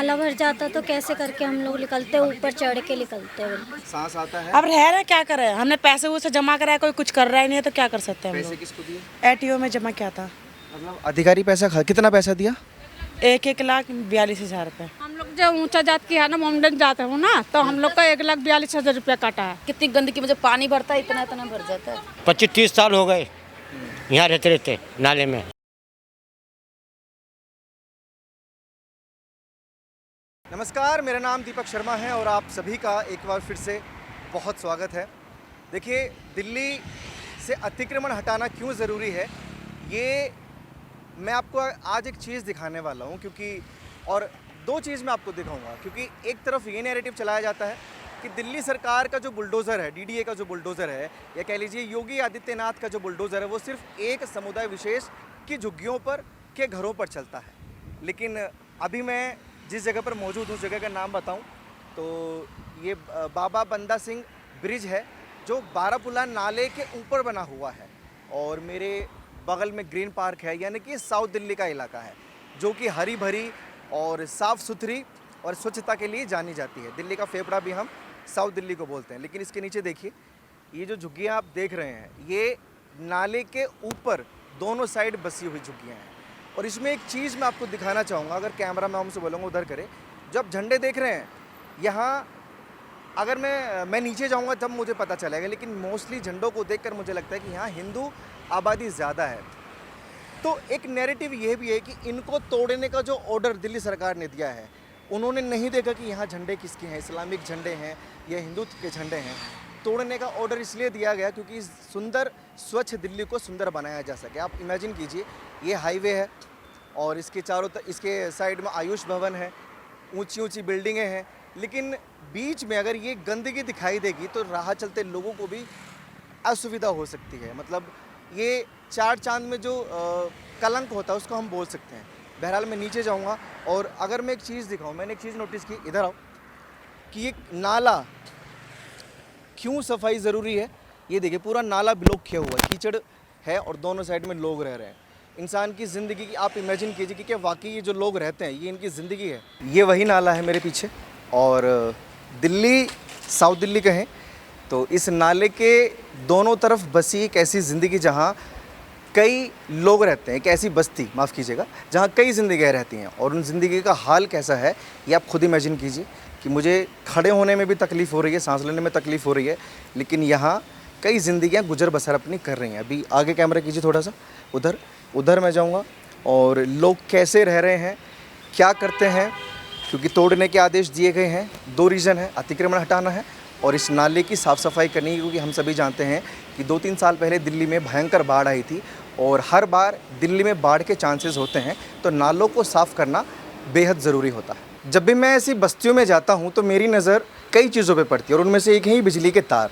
नाला भर जाता तो कैसे करके हम लोग निकलते, ऊपर चढ़ के निकलते बिल्कुल। सांस आता है। अब रह रहे क्या करें, हमने पैसे वैसे जमा कराया, कोई कुछ कर रहा ही नहीं है तो क्या कर सकते हैं हम पैसे लोग। किसको दिए? एटीओ में जमा किया था। मतलब अधिकारी कितना पैसा दिया? 1,42,000 रुपये। हम लोग जो ऊंचा जात की है ना, मोमडन जाते हो ना, तो हम लोग का 1,42,000 रुपया काटा है। कितनी गंदगी, मुझे पानी भरता है, इतना इतना भर जाता है। 25-30 साल हो गए यहाँ रहते रहते नाले में। नमस्कार, मेरा नाम दीपक शर्मा है और आप सभी का एक बार फिर से बहुत स्वागत है। देखिए, दिल्ली से अतिक्रमण हटाना क्यों ज़रूरी है, ये मैं आपको आज एक चीज़ दिखाने वाला हूँ, क्योंकि और दो चीज़ मैं आपको दिखाऊंगा। क्योंकि एक तरफ ये नैरेटिव चलाया जाता है कि दिल्ली सरकार का जो बुलडोज़र है, डीडीए का जो बुलडोज़र है, या कह लीजिए योगी आदित्यनाथ का जो बुलडोज़र है, वो सिर्फ एक समुदाय विशेष की झुग्गियों पर के घरों पर चलता है। लेकिन अभी मैं जिस जगह पर मौजूद हूँ, उस जगह का नाम बताऊँ तो ये बाबा बंदा सिंह ब्रिज है, जो बारापुला नाले के ऊपर बना हुआ है। और मेरे बगल में ग्रीन पार्क है, यानी कि साउथ दिल्ली का इलाका है, जो कि हरी भरी और साफ़ सुथरी और स्वच्छता के लिए जानी जाती है। दिल्ली का फेफड़ा भी हम साउथ दिल्ली को बोलते हैं। लेकिन इसके नीचे देखिए, ये जो झुग्गियाँ आप देख रहे हैं, ये नाले के ऊपर दोनों साइड बसी हुई झुग्गियाँ हैं। और इसमें एक चीज़ मैं आपको दिखाना चाहूँगा, अगर कैमरा मैं हमसे बोलूँगा उधर करे। जब झंडे देख रहे हैं यहाँ, अगर मैं नीचे जाऊँगा तब मुझे पता चलेगा, लेकिन मोस्टली झंडों को देखकर मुझे लगता है कि यहाँ हिंदू आबादी ज़्यादा है। तो एक नैरेटिव ये भी है कि इनको तोड़ने का जो ऑर्डर दिल्ली सरकार ने दिया है, उन्होंने नहीं देखा कि यहाँ झंडे किसके हैं, इस्लामिक झंडे हैं या हिंदुत्व के झंडे हैं। तोड़ने का ऑर्डर इसलिए दिया गया क्योंकि इस सुंदर स्वच्छ दिल्ली को सुंदर बनाया जा सके। आप इमेजिन कीजिए, ये हाईवे है और इसके चारों इसके साइड में आयुष भवन है, ऊंची ऊंची बिल्डिंगें हैं, लेकिन बीच में अगर ये गंदगी दिखाई देगी तो राह चलते लोगों को भी असुविधा हो सकती है। मतलब ये चार चांद में जो कलंक होता है उसको हम बोल सकते हैं। बहरहाल मैं नीचे जाऊंगा और अगर मैं एक चीज़ दिखाऊं, मैंने एक चीज़ नोटिस की, इधर आओ, कि एक नाला क्यों सफाई ज़रूरी है। ये देखिए, पूरा नाला ब्लॉक किया हुआ है, कीचड़ है और दोनों साइड में लोग रह रहे हैं। इंसान की ज़िंदगी की आप इमेजिन कीजिए कि क्या वाकई ये जो लोग रहते हैं ये इनकी ज़िंदगी है। ये वही नाला है मेरे पीछे, और दिल्ली साउथ दिल्ली कहें तो इस नाले के दोनों तरफ बसी एक ऐसी ज़िंदगी जहाँ कई लोग रहते हैं, एक ऐसी बस्ती, माफ़ कीजिएगा, जहाँ कई ज़िंदगियाँ रहती हैं। और उन ज़िंदगी का हाल कैसा है ये आप खुद इमेजिन कीजिए कि मुझे खड़े होने में भी तकलीफ़ हो रही है, सांस लेने में तकलीफ़ हो रही है, लेकिन यहाँ कई ज़िंदगियाँ गुजर बसर अपनी कर रही हैं। अभी आगे कैमरा कीजिए थोड़ा सा, उधर मैं जाऊँगा और लोग कैसे रह रहे हैं, क्या करते हैं, क्योंकि तोड़ने के आदेश दिए गए हैं। दो रीज़न है, अतिक्रमण हटाना है और इस नाले की साफ़ सफाई करनी है। क्योंकि हम सभी जानते हैं कि 2-3 साल पहले दिल्ली में भयंकर बाढ़ आई थी और हर बार दिल्ली में बाढ़ के चांसेस होते हैं, तो नालों को साफ़ करना बेहद ज़रूरी होता है। जब भी मैं ऐसी बस्तियों में जाता हूँ तो मेरी नज़र कई चीज़ों पर पड़ती है और उनमें से एक है बिजली के तार,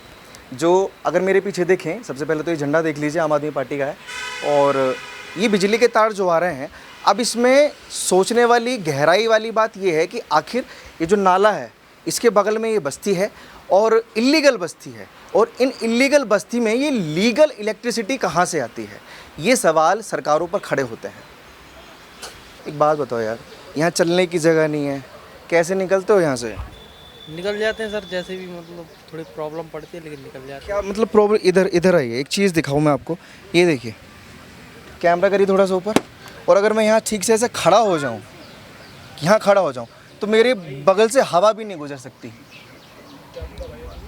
जो अगर मेरे पीछे देखें, सबसे पहले तो ये झंडा देख लीजिए, आम आदमी पार्टी का है, और ये बिजली के तार जो आ रहे हैं, अब इसमें सोचने वाली गहराई वाली बात ये है कि आखिर ये जो नाला है इसके बगल में ये बस्ती है और इल्लीगल बस्ती है, और इन इल्लीगल बस्ती में ये लीगल इलेक्ट्रिसिटी कहाँ से आती है, ये सवाल सरकारों पर खड़े होते हैं। एक बात बताओ यार, यहाँ चलने की जगह नहीं है, कैसे निकलते हो यहाँ से? निकल जाते हैं सर, जैसे भी, मतलब थोड़ी प्रॉब्लम पड़ती है लेकिन निकल जाते हैं। क्या मतलब प्रॉब्लम? इधर आइए, एक चीज़ दिखाऊँ मैं आपको। ये देखिए, कैमरा करिए थोड़ा सा ऊपर, और अगर मैं यहाँ ठीक से ऐसे खड़ा हो जाऊँ, तो मेरे बगल से हवा भी नहीं गुजर सकती।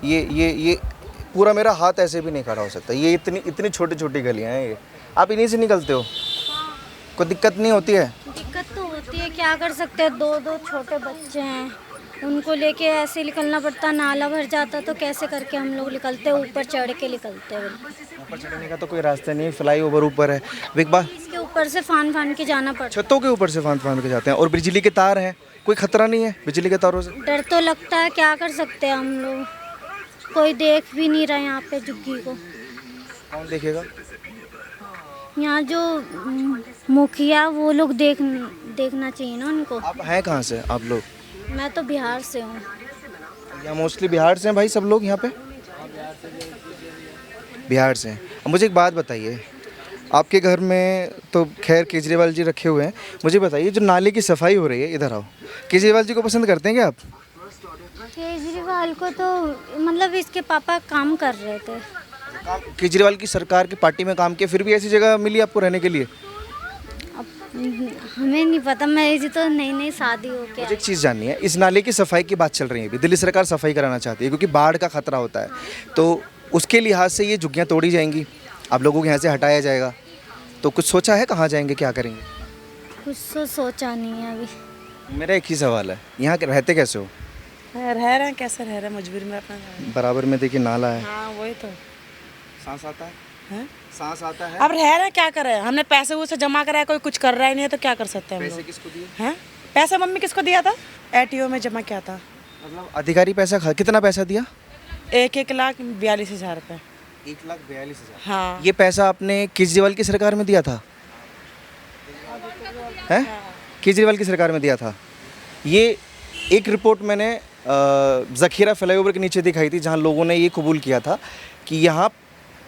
ये पूरा मेरा हाथ ऐसे भी नहीं खड़ा हो सकता। ये इतनी छोटी छोटी गलियाँ हैं, ये आप इन्हीं से निकलते हो? कोई दिक्कत नहीं होती है? दिक्कत तो होती है, क्या कर सकते हैं, दो छोटे बच्चे हैं, उनको लेके ऐसे निकलना पड़ता। नाला भर जाता तो कैसे करके हम लोग निकलते, ऊपर चढ़ के निकलते हैं। ऊपर चढ़ने का तो कोई रास्ता नहीं, फ्लाई ओवर ऊपर है, एक बार इसके ऊपर से फान के जाना पड़ता। छतों के ऊपर से फान के जाते हैं, और बिजली के तार हैं, कोई खतरा नहीं है बिजली के तारों से? डर तो लगता है, क्या कर सकते हैं हम लोग, कोई देख भी नहीं रहा यहाँ पे झुग्गी को। कौन देखेगा? यहाँ जो मुखिया, वो लोग देखना चाहिए ना उनको। आप हैं कहाँ से आप लोग? मैं तो बिहार से हूँ। यहाँ मोस्टली बिहार से हैं भाई सब लोग यहाँ पे? बिहार से हैं। अब मुझे एक बात बताइए, आपके घर में तो खैर केजरीवाल जी रखे हुए हैं, मुझे बताइए जो नाले की सफाई हो रही है, इधर आओ, केजरीवाल जी को पसंद करते हैं क्या आप? केजरीवाल को तो मतलब इसके पापा काम कर रहे थे। केजरीवाल की सरकार की पार्टी में काम किया, फिर भी ऐसी जगह मिली आपको रहने के लिए? अब हमें नहीं पता, मेरी तो नई नई शादी हो के मुझे एक चीज़ जाननी है, इस नाले की सफाई की बात चल रही है अभी, दिल्ली सरकार सफाई कराना चाहती है क्योंकि बाढ़ का खतरा होता है, तो उसके लिहाज से ये झुग्गियाँ तोड़ी जाएंगी, आप लोगों को यहाँ से हटाया जाएगा, तो कुछ सोचा है कहाँ जाएंगे, क्या करेंगे? कुछ तो सोचा नहीं है अभी। मेरा एक ही सवाल है, यहाँ के रहते कैसे हो? रह रहे हैं, कैसे रह रहे हैं, मजबूरी में अपना। बराबर में देखिए नाला है, हाँ वही तो सांस आता है, हैं? सांस आता है। अब रह रहे हैं, क्या करें, हमने पैसे वैसे जमा कराया, कोई कुछ कर रहा ही नहीं है तो क्या कर सकते हैं हम पैसे लोग? किसको दिए? हैं? पैसा मम्मी किसको दिया था? ATO में जमा किया था। मतलब अधिकारी पैसा कितना पैसा दिया? 1,42,000 रुपये। 1,42,000। हाँ ये पैसा आपने केजरीवाल की सरकार में दिया था? हैं? केजरीवाल की सरकार में दिया था। ये एक रिपोर्ट मैंने ज़खीरा फ्लाईओवर के नीचे दिखाई थी जहां लोगों ने ये कबूल किया था कि यहाँ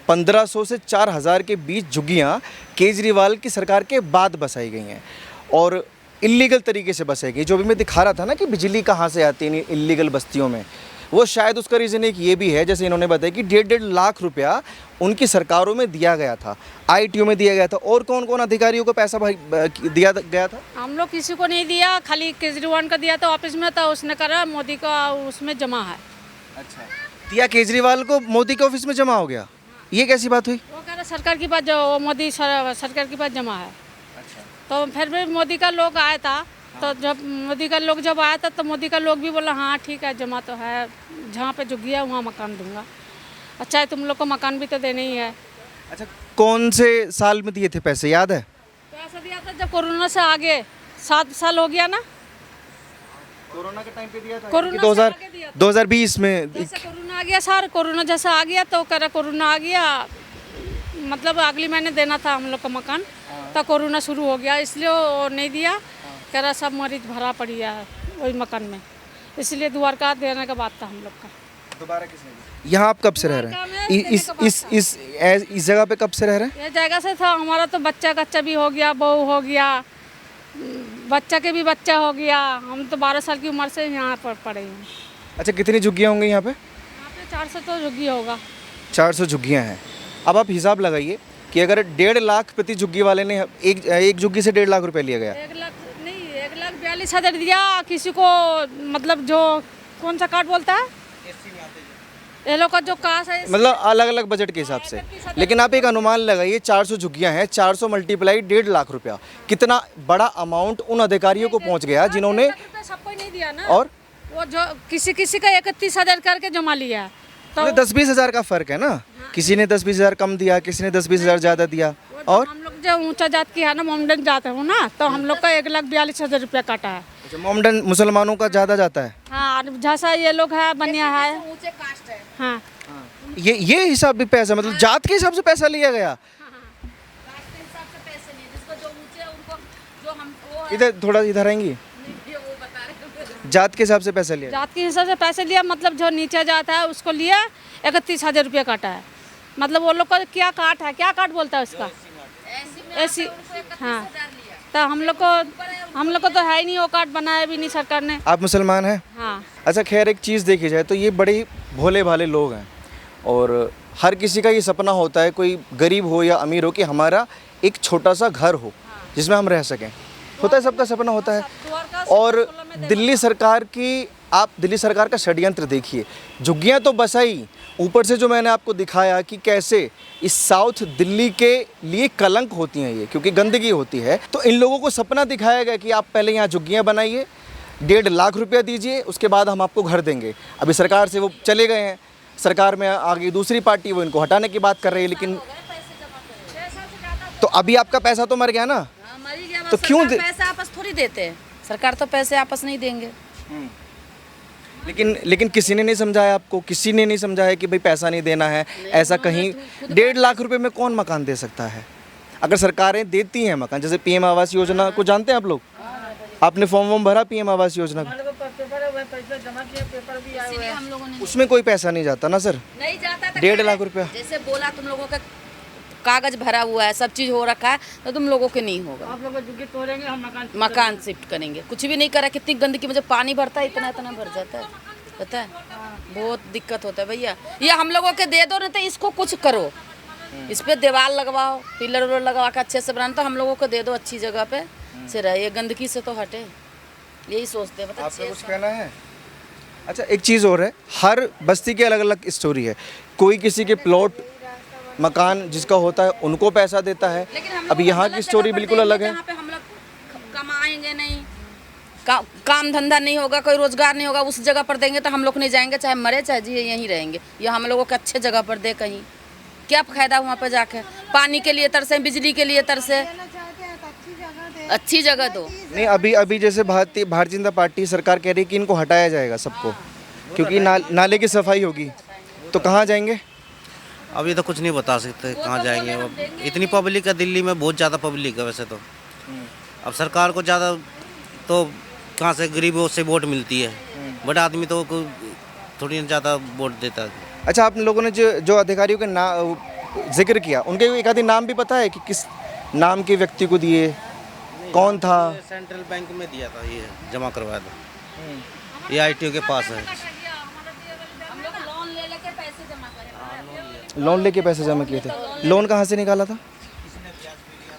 1500 से 4000 के बीच झुग्गियाँ केजरीवाल की सरकार के बाद बसाई गई हैं और इलीगल तरीके से बसाई गई। जो भी मैं दिखा रहा था ना कि बिजली कहाँ से आती है इलीगल बस्तियों में, वो शायद उसका रीज़न एक ये भी है, जैसे इन्होंने बताया कि 1.5 लाख रुपया उनकी सरकारों में दिया गया था, ITO में दिया गया था। और कौन कौन अधिकारियों को पैसा दिया गया था? हम लोग किसी को नहीं दिया, खाली केजरीवाल को दिया था, ऑफिस में था, उसने करा, मोदी का उसमें जमा है। अच्छा, दिया केजरीवाल को, मोदी के ऑफिस में जमा हो गया, ये कैसी बात हुई? वो कह रहा सरकार के पास जो मोदी सरकार के पास जमा है। अच्छा, तो फिर भी मोदी का लोग आया था, तो जब मोदी का लोग जब आया था तो मोदी का लोग भी बोला हाँ ठीक है जमा तो है, जहाँ पे झुग्गी है वहाँ मकान दूंगा। अच्छा है, तुम लोग को मकान भी तो देना ही है। अच्छा, कौन से साल में दिए थे पैसे, याद है? पैसा दिया था जब कोरोना से आगे 7 साल हो गया ना, कोरोना के टाइम पे दिया था? कोरोना कि से आगे दिया था। 2020 में? जैसे कोरोना आ गया सर, कोरोना जैसा आ गया तो कह रहा कोरोना आ गया, मतलब अगले महीने देना था हम लोग का मकान, तो कोरोना शुरू हो गया इसलिए वो नहीं दिया। कह रहा सब मरीज भरा पड़ी है वही मकान में, इसलिए द्वारका देने का बात था हम लोग का। दोबारा किसने दिया? यहाँ आप कब से रह रहे हैं? इस जगह पे कब से रह रहे हैं? ये जगह से था, हमारा तो बच्चा कच्चा भी हो गया, बहू हो गया, बच्चा के भी बच्चा हो गया, हम तो 12 साल की उम्र से यहाँ पर पड़े हैं। अच्छा, कितनी झुग्गियाँ होंगी यहाँ पे? यहाँ पे 400 तो झुग्गी होगा। 400 झुग्गियाँ हैं। अब आप हिसाब लगाइए कि अगर 1.5 लाख प्रति झुग्गी वाले ने एक झुग्गी से 1.5 लाख रुपए लिया गया। 1,42,000 दिया किसी को, मतलब जो कौन सा कार्ड बोलता है, ये लोग का जो कास्ट है, मतलब अलग अलग बजट के हिसाब से। लेकिन आप एक अनुमान लगाइए, 400 झुग्गियाँ हैं, 400 मल्टीप्लाई 1.5 लाख रुपया, कितना बड़ा अमाउंट उन अधिकारियों को पहुंच गया जिन्होंने, सबको नहीं दिया ना, और वो जो किसी किसी का 31,000 करके जमा लिया है, तो 10-20 हज़ार का फ़र्क है ना, किसी ने 10-20 हज़ार कम दिया, किसी ने 10-20 हज़ार ज़्यादा दिया। और हम लोग जो ऊंचा जात की है ना, मोमडन जात है ना, तो हम लोग का 1,42,000 रुपया काटा है। अच्छा, मोमडन मुसलमानों का ज़्यादा जाता है? हाँ, जैसा ये लोग है बनिया है, ऊंचे कास्ट है। हाँ, ये हिसाब भी पैसा, मतलब जात के हिसाब से पैसा लिया गया। इधर थोड़ा इधर आएंगी, जात के हिसाब से पैसा लिया? जात के हिसाब से पैसे लिया, मतलब जो नीचे जाता है उसको लिया, 31,000 रुपया काटा है। मतलब वो लोग का क्या काट है, क्या काट बोलता है उसका, ऐसी। हाँ, तो हम लोग को तो है ही नहीं, वो कार्ड बनाया भी नहीं सरकार ने। आप मुसलमान हैं? हाँ। अच्छा, खैर एक चीज़ देखी जाए तो ये बड़े भोले भाले लोग हैं और हर किसी का ये सपना होता है, कोई गरीब हो या अमीर हो, कि हमारा एक छोटा सा घर हो जिसमें हम रह सकें। होता है, सबका सपना होता है। और दिल्ली सरकार का षड्यंत्र देखिए, झुग्गियाँ तो बसाई, ऊपर से जो मैंने आपको दिखाया कि कैसे इस साउथ दिल्ली के लिए कलंक होती हैं ये, क्योंकि गंदगी होती है, तो इन लोगों को सपना दिखाया गया कि आप पहले यहाँ झुग्गियाँ बनाइए, 1.5 लाख रुपया दीजिए, उसके बाद हम आपको घर देंगे। अभी सरकार से वो चले गए हैं, सरकार में आ गई दूसरी पार्टी, वो इनको हटाने की बात कर रही है, लेकिन तो अभी आपका पैसा तो मर गया ना, तो क्यों पैसा आपस थोड़ी देते हैं, सरकार तो पैसे आपस नहीं देंगे। लेकिन किसी ने नहीं समझाया आपको, किसी ने नहीं समझाया कि भाई पैसा नहीं देना है, ऐसा कहीं 1.5 लाख रुपए में कौन मकान दे सकता है? अगर सरकारें देती हैं मकान, जैसे PM आवास योजना को जानते हैं आप लोग, आपने फॉर्म भरा PM आवास योजना का? हम लोगों ने उसमें कोई पैसा नहीं जाता ना सर, नहीं जाता, 1.5 लाख रुपया। जैसे बोला तुम लोगों का कागज भरा हुआ है, सब चीज़ हो रखा है, तो तुम लोगों के नहीं होगा। आप लोग झुग्गी तोड़ेंगे, हम मकान शिफ्ट करेंगे। कुछ भी नहीं करा, कितनी गंदगी मुझे पानी भरता है, इतना इतना भर जाता है, पता है, बहुत दिक्कत होता है भैया। ये हम लोगों के दे दो, नहीं तो इसको कुछ करो, इस पे दीवार लगवाओ, पिलर उलर लगवा के अच्छे से बनाना, तो हम लोगों को दे दो अच्छी जगह पे से रहे, गंदगी से तो हटे, यही सोचते हैं। पता आपका कुछ कहना है? अच्छा, एक चीज़ और है, हर बस्ती की अलग अलग स्टोरी है। कोई किसी के प्लॉट मकान जिसका होता है उनको पैसा देता है। अब यहाँ की स्टोरी बिल्कुल अलग है। जहाँ पे हम लोग कमाएंगे नहीं, काम धंधा नहीं होगा, कोई रोजगार नहीं होगा, उस जगह पर देंगे तो हम लोग नहीं जाएंगे, चाहे मरे चाहे जिए यहीं रहेंगे। या हम लोगों को अच्छे जगह पर दे, कहीं क्या फायदा वहाँ पर जाके, पानी के लिए तरसे, बिजली के लिए तरसे, अच्छी जगह दो। नहीं, अभी जैसे भारतीय जनता पार्टी सरकार कह रही है कि इनको हटाया जाएगा सबको, क्योंकि नाले की सफाई होगी, तो कहाँ जाएंगे? अभी तो कुछ नहीं बता सकते कहाँ जाएंगे। अब इतनी पब्लिक है दिल्ली में, बहुत ज़्यादा पब्लिक है वैसे तो। अब सरकार को ज़्यादा तो कहाँ से, गरीबों से वोट मिलती है, बड़ा आदमी तो थोड़ी ज़्यादा वोट देता है। अच्छा, आप लोगों ने जो अधिकारियों के जिक्र किया, उनके एक आधी नाम भी पता है कि किस नाम के व्यक्ति को दिए, कौन था? सेंट्रल बैंक में दिया था, ये जमा करवाया था, ये ITO के पास है। लोन लेके पैसे जमा किए थे। लोन कहाँ से निकाला था?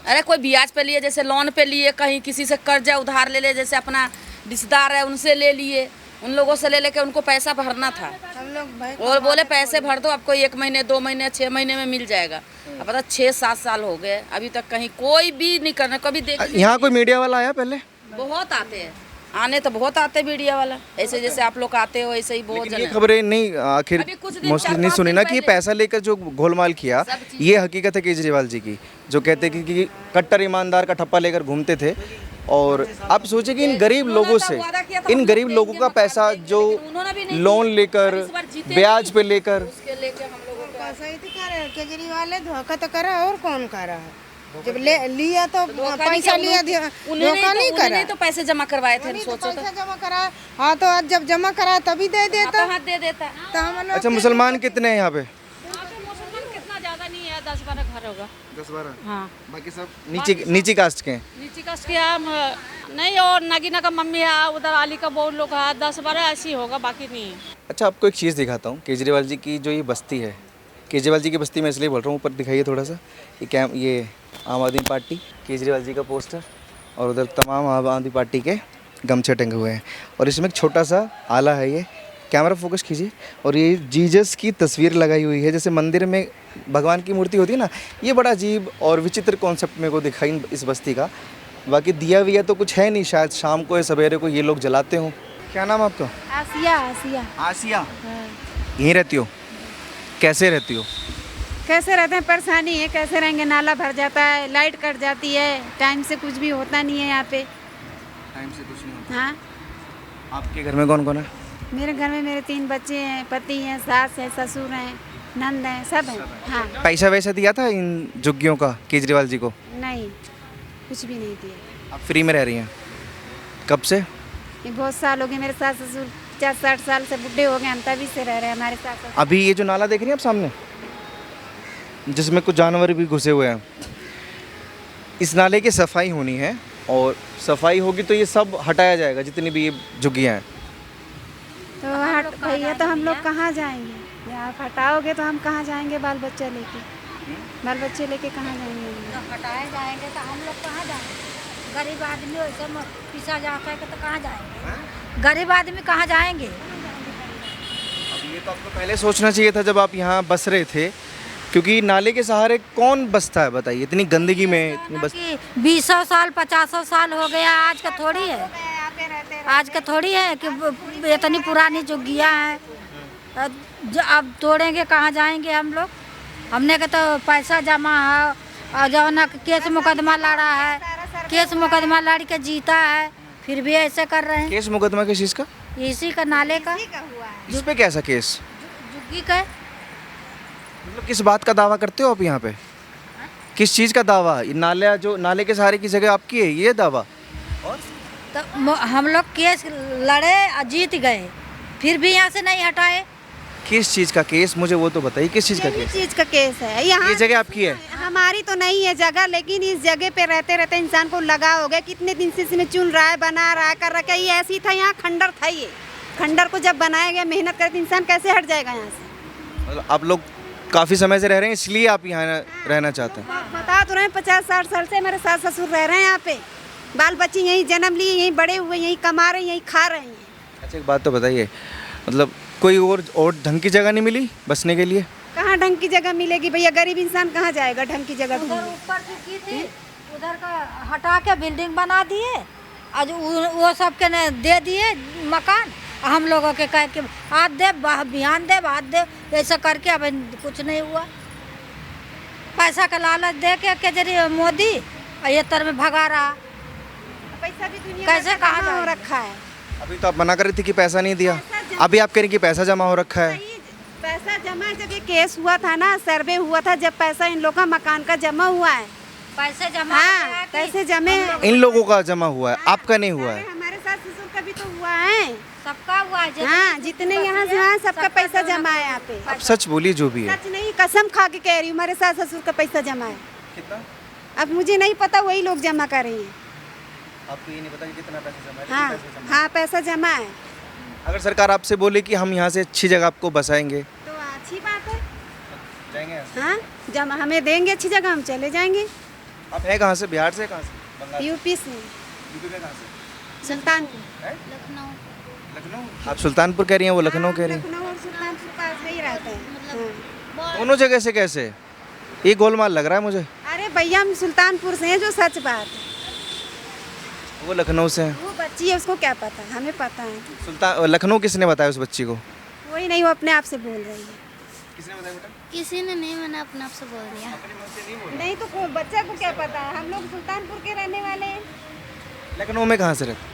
अरे कोई ब्याज पे लिए, जैसे लोन पे लिए, कहीं किसी से कर्जा उधार ले ले, जैसे अपना रिश्तेदार है उनसे ले लिए, उन लोगों से ले लेके उनको पैसा भरना था। और बोले पैसे भर दो, आपको 1 महीने 2 महीने 6 महीने में मिल जाएगा। अब पता 6-7 साल हो गए, अभी तक कहीं कोई भी नहीं करना। कभी देख, यहाँ कोई मीडिया वाला आया पहले? बहुत आते हैं, आने तो बहुत आते हैं मीडिया वाला, ऐसे जैसे आप लोग आते हो ऐसे ही बहुत ये खबरें नहीं आखिर अभी कुछ दिन, मोस्टली 4-5 नहीं सुनी दिन ना कि ये पहले। पैसा लेकर जो गोलमाल किया, ये हकीकत है केजरीवाल जी की, जो कहते हैं कि कट्टर ईमानदार का ठप्पा लेकर घूमते थे। और आप सोचिए कि इन गरीब लोगों से, इन गरीब लोगों का पैसा जो लोन लेकर, ब्याज पे लेकर, केजरीवाल ने धोखा तो करा, और कौन कर रहा है? जब लिया तो पैसा लिया, धोखा नहीं करा, तो पैसे जमा करवाए थे, सोचो तो पैसा जमा करा। हाँ, तो आज जब जमा करा तभी दे देता, हाथ दे देता। तो हम लोग अच्छा, मुसलमान कितने हैं यहाँ पे? मुसलमान कितना ज़्यादा नहीं है, 10-12 घर होगा। 10-12? हाँ, बाकी सब नीची कास्ट के हैं। नीचे कास्ट के हम नहीं, और नगीना का मम्मी है, उधर अली का बहुत लोग है, 10-12 ऐसी होगा, बाकी नहीं है। अच्छा, आपको एक चीज़ दिखाता हूँ। केजरीवाल जी की जो ये बस्ती है, केजरीवाल जी की बस्ती में इसलिए बोल रहा हूँ, ऊपर दिखाइए थोड़ा सा, ये आम आदमी पार्टी, केजरीवाल जी का पोस्टर, और उधर तमाम आम आदमी पार्टी के गमछे टंगे हुए हैं, और इसमें एक छोटा सा आला है, ये कैमरा फोकस कीजिए, और ये जीसस की तस्वीर लगाई हुई है, जैसे मंदिर में भगवान की मूर्ति होती है ना। ये बड़ा अजीब और विचित्र कॉन्सेप्ट मेरे को दिखाई इस बस्ती का। बाकी दिया विया तो कुछ है नहीं, शायद शाम को या सवेरे को ये लोग जलाते हों। क्या नाम आपका? आसिया। आसिया। आसिया। यहीं रहती हो? कैसे रहती हो? कैसे रहते हैं, परेशानी है, कैसे रहेंगे, नाला भर जाता है, लाइट कट जाती है, टाइम से कुछ भी होता नहीं है यहाँ पे। टाइम से कुछ नहीं होता। हाँ, आपके घर में कौन कौन है? मेरे घर में मेरे 3 बच्चे हैं, पति हैं, सास है, ससुर हैं, नंद हैं, सब हैं। हाँ, पैसा वैसा दिया था इन झुग्गियों का केजरीवाल जी को? नहीं, कुछ भी नहीं दिया। आप फ्री में रह रही हैं कब से? ये बहुत साल हो गए, मेरे सास ससुर 50-60 साल से बुढ़े हो गए, हम तभी से रह रहे हैं हमारे साथ। अभी ये जो नाला देख रही हैं आप सामने, जिसमें कुछ जानवर भी घुसे हुए हैं, इस नाले की सफाई होनी है, और सफाई होगी तो ये सब हटाया जाएगा, जितनी भी ये झुग्गियाँ हैं। तो हट भैया, तो हम लोग कहाँ जाएंगे? आप हटाओगे तो हम कहाँ जाएंगे? बाल बच्चे लेके कहाँ जाएंगे? हटाए जाएंगे तो हम लोग कहाँ जाएंगे? गरीब आदमी वैसे पिसा जाता है तो कहाँ जाएंगे? गरीब आदमी कहाँ जाएंगे? अब ये तो आपको पहले सोचना चाहिए था जब आप यहाँ बस रहे थे, क्योंकि नाले के सहारे कौन बसता है बताइए, इतनी गंदगी में इतनी बस। 20 साल 50 साल हो गया, आज का थोड़ी है, आज का थोड़ी है कि इतनी पुरानी झुग्गियाँ हैं। अब तोड़ेंगे कहाँ जाएंगे हम लोग? हमने का तो पैसा जमा है, और जो ना केस मुकदमा लड़ा है, केस मुकदमा लड़ के जीता है, फिर भी ऐसे कर रहे हैं। केस मुकदमा किस चीज़ का? इसी का नाले का। इस पे कैसा केस? झुग्गी का। मतलब किस बात का दावा करते हो आप यहाँ पे? किस चीज़ का दावा? ये नाले, जो नाले के सहारे की जगह आपकी है, ये दावा? तो हम लोग केस लड़े और जीत गए, फिर भी यहाँ से नहीं हटाए। किस चीज़ का केस, मुझे वो तो बताइए, किस चीज़ का केस? चीज का केस है यहाँ, ये जगह आपकी है? हाँ, हमारी तो नहीं है जगह, लेकिन इस जगह पे रहते रहते इंसान को लगा हो गया। कितने दिन से इसमें चुन रहा है, बना रहा है, कर रहा है। ये ऐसी था, यहाँ खंडर था। ये खंडर को जब बनाया गया, मेहनत करके इंसान कैसे हट जाएगा यहाँ से। मतलब आप लोग काफ़ी समय से रह रहे हैं, इसलिए आप यहाँ रहना चाहते हैं? बता तो रहे हैं 50-60 साल से मेरे सास ससुर रह रहे हैं यहाँ पे। बाल बच्चे यहीं जन्म लिए, यहीं बड़े हुए, यहीं कमा रहे हैं, यहीं खा रहे हैं। अच्छा एक बात तो बताइए, मतलब कोई और ढंग की जगह नहीं मिली बसने के लिए? कहाँ ढंग की जगह मिलेगी भैया? गरीब इंसान कहाँ जाएगा ढंग की जगह उधर ढूंढने? ऊपर जो की थी उधर का हटा के बिल्डिंग बना दिए, आज वो सब के ने दे दिए मकान। हम लोगों के कह के आज दे बिहान दे बाद दे, ऐसा करके अब कुछ नहीं हुआ। पैसा का लालच दे के केजरी मोदी ये तर में भगा रहा। पैसा भी दुनिया कैसे कहाँ जमा हो जाएगा? रखा है। अभी तो आप मना कर रही थी कि पैसा नहीं दिया, अभी आप कह रही कि पैसा जमा हो रखा है। पैसा जमा, जब ये केस हुआ था ना, सर्वे हुआ था, जब पैसा इन लोगों का मकान का जमा हुआ है। पैसे जमा हाँ, पैसे जमे हैं। इन लोगों का जमा हुआ है, आपका नहीं हुआ है। हमारे सास ससुर का भी तो हुआ है। सबका हुआ है। हाँ, जितने यहाँ से वहाँ सबका पैसा जमा है यहाँ पे। आप सच बोलिए जो भी है। सच नहीं, कसम खा के कह रही हूँ, हमारे सास ससुर का पैसा जमा है। कितना? अब मुझे नहीं पता, वही लोग जमा कर रही हैं। आपको ये नहीं पता कि कितना पैसा जमा है? हाँ हाँ, पैसा जमा है। अगर सरकार आपसे बोले कि हम यहाँ से अच्छी जगह आपको बसाएंगे, तो अच्छी बात है। जाएंगे? हाँ, जमा हमें देंगे अच्छी जगह, हम चले जाएंगे। आप हैं कहाँ से? बिहार से? कहाँ से? बंगाल? यूपी से, यूपी में कहाँ से? सुल्तानपुर। लखनऊ। आप सुल्तानपुर कह रही हैं, वो लखनऊ कह रही हैं। लखनऊ और सुल्तानपुर पास में ही रहते हैं। हाँ। दोनों जगह से कैसे? ये गोलमाल लग रहा है मुझे। अरे भैया, हम सुल्तानपुर से हैं, जो सच बात है। वो लखनऊ से हैं। वो बच्ची है, उसको क्या पता, हमें पता है। लखनऊ किसने बताया उस बच्ची को? वही नहीं, वो अपने आप से बोल रही है। किसने बताया बेटा? किसी ने नहीं, मैंने अपने आप से बोल दिया। नहीं तो बच्चा को क्या पता है? हम लोग सुल्तानपुर के रहने वाले हैं। लखनऊ में कहाँ से रहते?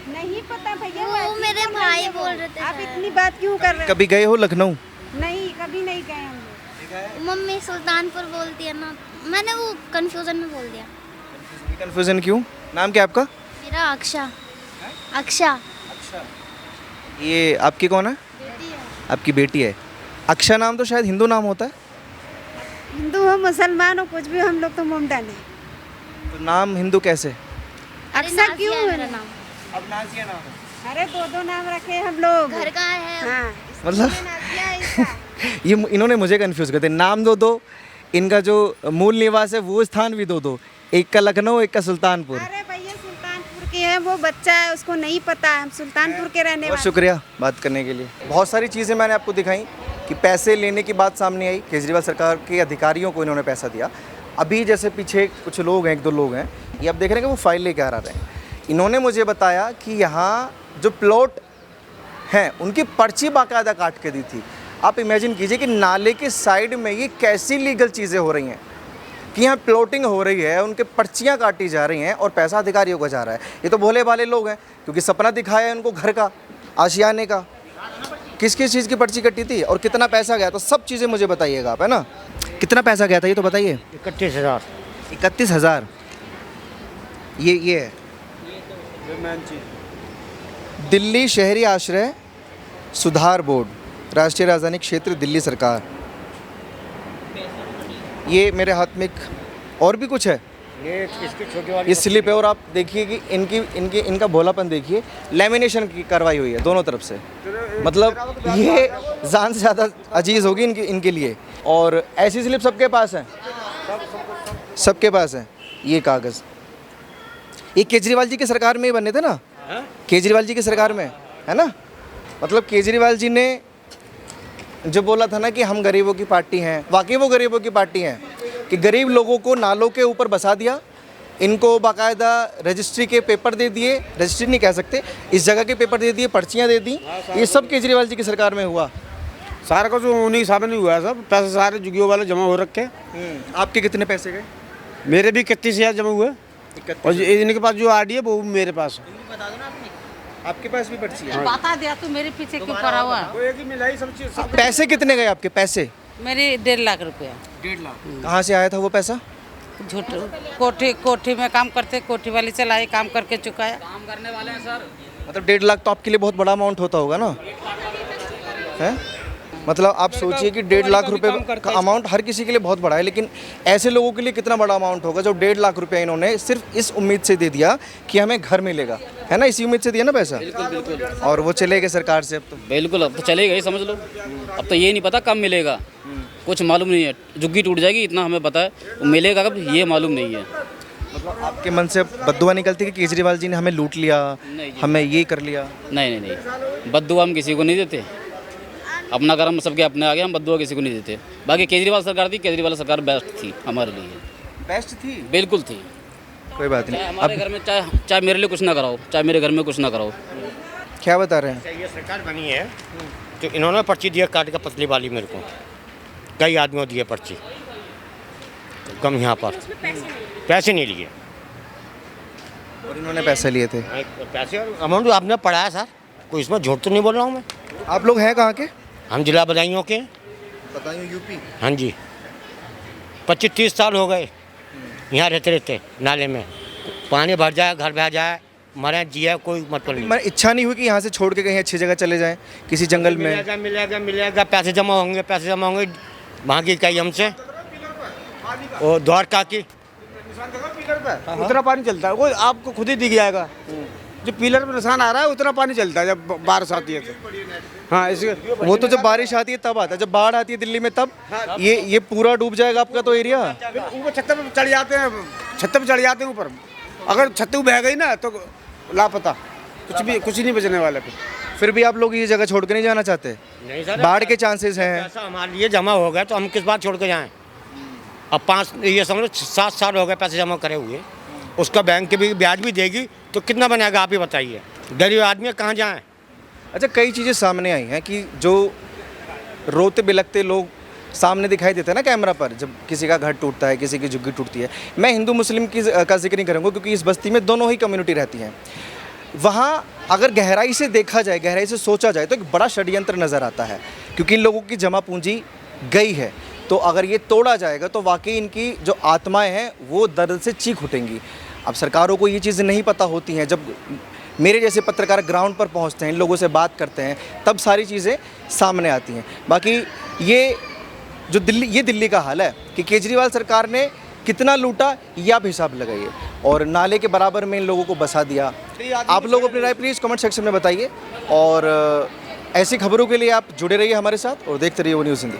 नहीं पता भैया, वो मेरे भाई बोल रहे थे। आप इतनी बात क्यों कर रहे कभी गए हो लखनऊ? हो? नहीं, कभी नहीं गए हम लोग। मम्मी सुल्तानपुर बोलती है ना, मैंने वो कंफ्यूजन में बोल दिया। कंफ्यूजन क्यों? नाम क्या आपका? मेरा अक्षा। अक्षा। ये आपकी कौन है? आपकी बेटी है। अक्षा नाम तो शायद हिंदू नाम होता है। हिंदू हो, मुसलमान हो, कुछ भी हो, हम लोग तो मुंडन है। तो नाम हिंदू कैसे? अक्षा क्यों है मेरा नाम? अब नाजिया नाम है। अरे दो नाम रखे हम लोग। घर का है। हाँ, मतलब नाजिया है इसका। ये इन्होंने मुझे कंफ्यूज करते, नाम दो दो, इनका जो मूल निवास है वो स्थान भी दो दो, एक का लखनऊ, एक का सुल्तानपुर। अरे भैया, सुल्तानपुर के हैं, वो बच्चा है, उसको नहीं पता है। हम सुल्तानपुर के रहने बहुत वाले। शुक्रिया बात करने के लिए। बहुत सारी चीज़ें मैंने आपको दिखाई कि पैसे लेने की बात सामने आई। केजरीवाल सरकार के अधिकारियों को इन्होंने पैसा दिया। अभी जैसे पीछे कुछ लोग हैं, एक दो लोग हैं, ये आप देख रहे हैं कि वो फाइल लेके आ रहे हैं। इन्होंने मुझे बताया कि यहाँ जो प्लॉट हैं उनकी पर्ची बाकायदा काट के दी थी। आप इमेजिन कीजिए कि नाले के साइड में ये कैसी लीगल चीज़ें हो रही हैं कि यहाँ प्लॉटिंग हो रही है, उनके पर्चियाँ काटी जा रही हैं और पैसा अधिकारियों को जा रहा है। ये तो भोले भाले लोग हैं, क्योंकि सपना दिखाया है उनको घर का, आशियाने का। किस किस चीज़ की पर्ची कटी थी और कितना पैसा गया, तो सब चीज़ें मुझे बताइएगा आप, है ना? कितना पैसा गया था ये तो बताइए। 31,000। 31,000। ये है दिल्ली शहरी आश्रय सुधार बोर्ड, राष्ट्रीय राजधानी क्षेत्र दिल्ली सरकार। ये मेरे हाथ में एक और भी कुछ है, ये इसकी छोटी वाली ये स्लिप है। और आप देखिए कि इनका भोलापन देखिए, लेमिनेशन की कार्रवाई हुई है दोनों तरफ से। मतलब ये जान से ज़्यादा अजीज़ होगी इनके लिए। और ऐसी स्लिप सबके पास है, सबके पास है ये कागज़। ये केजरीवाल जी की सरकार में ही बने थे ना, केजरीवाल जी की सरकार में, है ना? मतलब केजरीवाल जी ने जो बोला था ना कि हम गरीबों की पार्टी हैं, वाकई वो गरीबों की पार्टी हैं कि गरीब लोगों को नालों के ऊपर बसा दिया, इनको बाकायदा रजिस्ट्री के पेपर दे दिए, रजिस्ट्री नहीं कह सकते, इस जगह के पेपर दे दिए, पर्चियाँ दे दी। ये सब केजरीवाल जी की सरकार में हुआ। सारा का जो उन्हीं हिसाब नहीं हुआ है, सब पैसे सारे जुगियों वाले जमा हो रखे। आपके कितने पैसे गए? मेरे भी 31,000 जमा हुए और इनके पास जो आरडी है वो मेरे पास है। आपके पास भी पर्ची है? बता दिया तू मेरे पीछे क्यों पड़ा हुआ? मिलाई सब चीज। पैसे कितने गए आपके पैसे? मेरी 1.5 लाख रुपया। 1.5 लाख कहाँ से आया था वो पैसा? झूठ कोठी में काम करते, कोठी वाली चलाई, काम करके चुकाया। काम करने वाले हैं सर। मतलब 1.5 लाख तो आपके लिए बहुत बड़ा अमाउंट होता होगा ना? है मतलब आप सोचिए कि 1.5 लाख रुपए का अमाउंट हर किसी के लिए बहुत बड़ा है, लेकिन ऐसे लोगों के लिए कितना बड़ा अमाउंट होगा जो 1.5 लाख रुपया इन्होंने सिर्फ इस उम्मीद से दे दिया कि हमें घर मिलेगा, है ना, इसी उम्मीद से दिया ना पैसा। बिल्कुल। और वो चले गए सरकार से अब तो। बिल्कुल, अब तो चलेगा ही, समझ लो। अब तो ये नहीं पता कब मिलेगा, कुछ मालूम नहीं है। झुग्गी टूट जाएगी इतना हमें पता है, मिलेगा कब ये मालूम नहीं है। मतलब आपके मन से बद्दुआ निकलती है कि केजरीवाल जी ने हमें लूट लिया, हमें ये कर लिया? नहीं, बद्दुआ हम किसी को नहीं देते। अपना कर्म सबके अपने आ गए, हम बद्दुआ किसी को नहीं देते। बाकी केजरीवाल सरकार थी, केजरीवाल सरकार बेस्ट थी हमारे लिए। बेस्ट थी? बिल्कुल थी। कोई बात नहीं। हमारे घर में चाहे मेरे लिए कुछ ना कराओ, चाहे मेरे घर में कुछ ना कराओ। क्या बता रहे हैं? ये सरकार बनी है तो इन्होंने पर्ची दिया काट का पतली वाली मेरे को, कई आदमियों दिए पर्ची कम, यहाँ पर पैसे नहीं लिए और इन्होंने पैसे लिए थे। पैसे और अमाउंट आपने पढ़ाया सर, कोई इसमें झूठ तो नहीं बोल रहा हूँ मैं। आप लोग हैं कहाँ के? हम जिला बदायूं के। बदायूं यूपी? हाँ जी, 25-30 साल हो गए यहाँ रहते रहते। नाले में पानी भर जाए, घर बह जाए, मरे जिया, कोई मतलब नहीं। मैं इच्छा नहीं हुई कि यहाँ से छोड़ के कहीं अच्छी जगह चले जाएं, किसी जंगल में? मिलेगा, पैसे जमा होंगे वहाँ की इकाई हमसे और द्वारका की। उतना पानी चलता है, वो आपको खुद ही दिख जाएगा। जो पिलर में निशान आ रहा है उतना पानी चलता है जब बारिश आती है तो। हाँ, इसके वो तो जब बारिश आती है तब आता है, जब बाढ़ आती है दिल्ली में तब ये पूरा डूब जाएगा आपका तो एरिया। ऊपर छत पे चढ़ जाते हैं, छत पे चढ़ जाते हैं ऊपर। अगर छत बह गई ना तो लापता, कुछ नहीं बचने वाला। फिर भी आप लोग ये जगह छोड़ के नहीं जाना चाहते? नहीं सर, बाढ़ के चांसेस हैं। पैसा हमारे लिए जमा हो गया तो हम किस बात छोड़ के जाएं। अब 7 साल हो गए पैसे जमा करे हुए, उसका बैंक के भी ब्याज भी देगी तो कितना बनेगा आप ही बताइए। गरीब आदमी कहाँ जाएं। अच्छा, कई चीज़ें सामने आई हैं कि जो रोते बिलखते लोग सामने दिखाई देते हैं ना कैमरा पर, जब किसी का घर टूटता है, किसी की झुग्गी टूटती है। मैं हिंदू मुस्लिम का जिक्र नहीं करूँगा क्योंकि इस बस्ती में दोनों ही कम्युनिटी रहती हैं। वहाँ अगर गहराई से देखा जाए, गहराई से सोचा जाए तो एक बड़ा षड्यंत्र नज़र आता है, क्योंकि इन लोगों की जमा पूंजी गई है। तो अगर ये तोड़ा जाएगा तो वाकई इनकी जो आत्माएं हैं वो दर्द से चीख उठेंगी। अब सरकारों को ये चीज़ें नहीं पता होती हैं, जब मेरे जैसे पत्रकार ग्राउंड पर पहुंचते हैं, इन लोगों से बात करते हैं, तब सारी चीज़ें सामने आती हैं। बाकी ये दिल्ली का हाल है कि केजरीवाल सरकार ने कितना लूटा ये आप हिसाब लगाइए, और नाले के बराबर में इन लोगों को बसा दिया। आप लोग अपनी राय प्लीज़ कमेंट सेक्शन में बताइए, और ऐसी खबरों के लिए आप जुड़े रहिए हमारे साथ और देखते रहिए वो न्यूज़ हिंदी।